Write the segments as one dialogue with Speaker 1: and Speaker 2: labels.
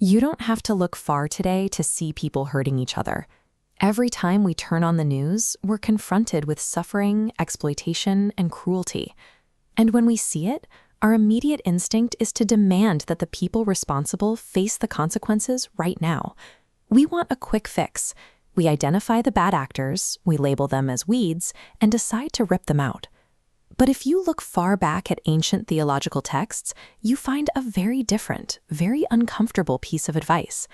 Speaker 1: You don't have to look far today to see people hurting each other. Every time we turn on the news, we're confronted with suffering, exploitation, and cruelty. And when we see it, our immediate instinct is to demand that the people responsible face the consequences right now. We want a quick fix. We identify the bad actors, we label them as weeds, and decide to rip them out. But if you look far back at ancient theological texts, you find a very different, very uncomfortable piece of advice.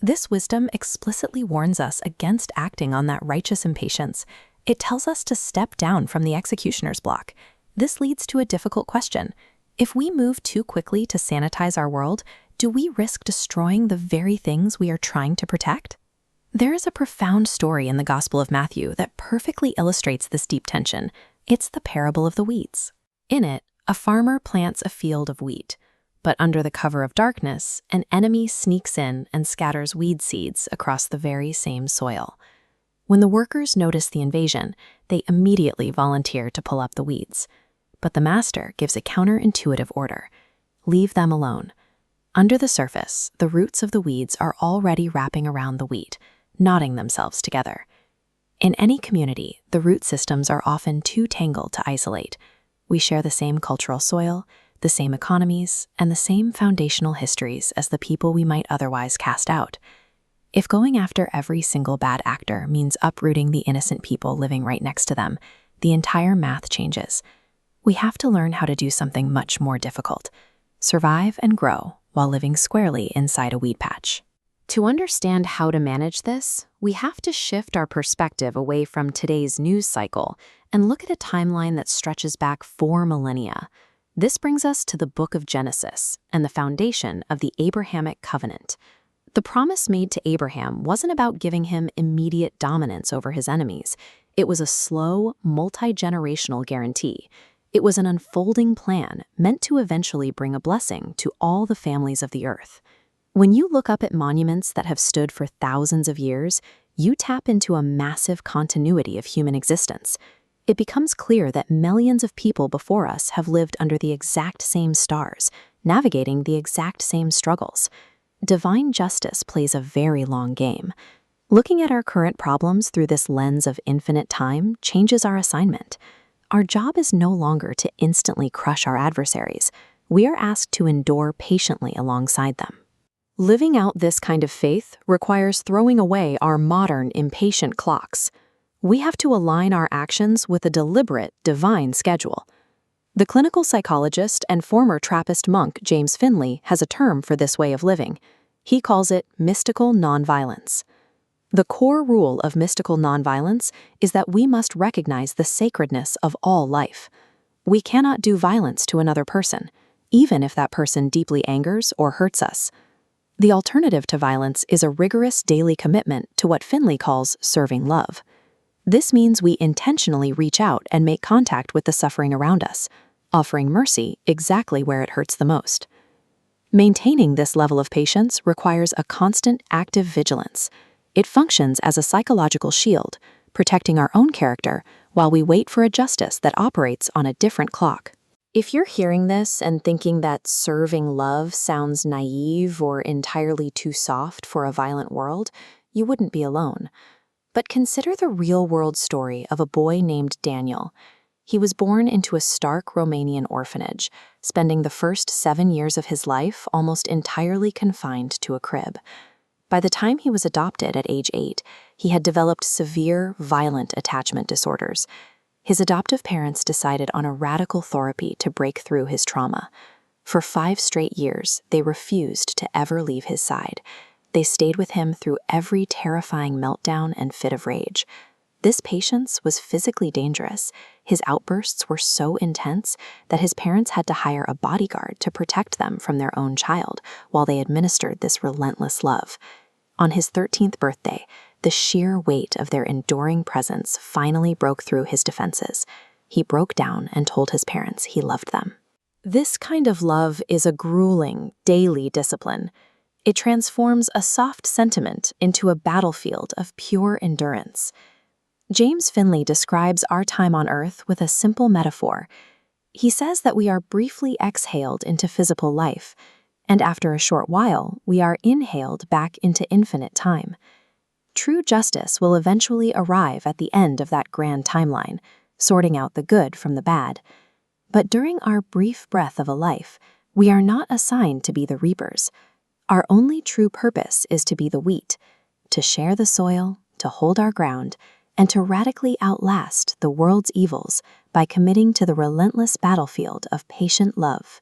Speaker 1: This wisdom explicitly warns us against acting on that righteous impatience. It tells us to step down from the executioner's block. This leads to a difficult question. If we move too quickly to sanitize our world, do we risk destroying the very things we are trying to protect? There is a profound story in the Gospel of Matthew that perfectly illustrates this deep tension. It's the parable of the weeds. In it, a farmer plants a field of wheat, but under the cover of darkness, an enemy sneaks in and scatters weed seeds across the very same soil. When the workers notice the invasion, they immediately volunteer to pull up the weeds. But the master gives a counterintuitive order. Leave them alone. Under the surface, the roots of the weeds are already wrapping around the wheat, knotting themselves together. In any community, the root systems are often too tangled to isolate. We share the same cultural soil, the same economies, and the same foundational histories as the people we might otherwise cast out. If going after every single bad actor means uprooting the innocent people living right next to them, the entire math changes. We have to learn how to do something much more difficult: survive and grow while living squarely inside a weed patch. To understand how to manage this, we have to shift our perspective away from today's news cycle and look at a timeline that stretches back 4 millennia. This brings us to the book of Genesis and the foundation of the Abrahamic covenant. The promise made to Abraham wasn't about giving him immediate dominance over his enemies. It was a slow, multi-generational guarantee. It was an unfolding plan meant to eventually bring a blessing to all the families of the earth. When you look up at monuments that have stood for thousands of years, you tap into a massive continuity of human existence. It becomes clear that millions of people before us have lived under the exact same stars, navigating the exact same struggles. Divine justice plays a very long game. Looking at our current problems through this lens of infinite time changes our assignment. Our job is no longer to instantly crush our adversaries. We are asked to endure patiently alongside them. Living out this kind of faith requires throwing away our modern, impatient clocks. We have to align our actions with a deliberate, divine schedule. The clinical psychologist and former Trappist monk James Finley has a term for this way of living. He calls it mystical nonviolence. The core rule of mystical nonviolence is that we must recognize the sacredness of all life. We cannot do violence to another person, even if that person deeply angers or hurts us. The alternative to violence is a rigorous daily commitment to what Finley calls serving love. This means we intentionally reach out and make contact with the suffering around us, offering mercy exactly where it hurts the most. Maintaining this level of patience requires a constant active vigilance. It functions as a psychological shield, protecting our own character while we wait for a justice that operates on a different clock. If you're hearing this and thinking that serving love sounds naive or entirely too soft for a violent world, you wouldn't be alone. But consider the real-world story of a boy named Daniel. He was born into a stark Romanian orphanage, spending the first 7 years of his life almost entirely confined to a crib. By the time he was adopted at age 8, he had developed severe, violent attachment disorders. His adoptive parents decided on a radical therapy to break through his trauma. For 5 straight years, they refused to ever leave his side. They stayed with him through every terrifying meltdown and fit of rage. This patience was physically dangerous. His outbursts were so intense that his parents had to hire a bodyguard to protect them from their own child while they administered this relentless love. On his 13th birthday, the sheer weight of their enduring presence finally broke through his defenses. He broke down and told his parents he loved them. This kind of love is a grueling, daily discipline. It transforms a soft sentiment into a battlefield of pure endurance. James Finley describes our time on Earth with a simple metaphor. He says that we are briefly exhaled into physical life, and after a short while, we are inhaled back into infinite time. True justice will eventually arrive at the end of that grand timeline, sorting out the good from the bad. But during our brief breath of a life, we are not assigned to be the reapers. Our only true purpose is to be the wheat, to share the soil, to hold our ground, and to radically outlast the world's evils by committing to the relentless battlefield of patient love.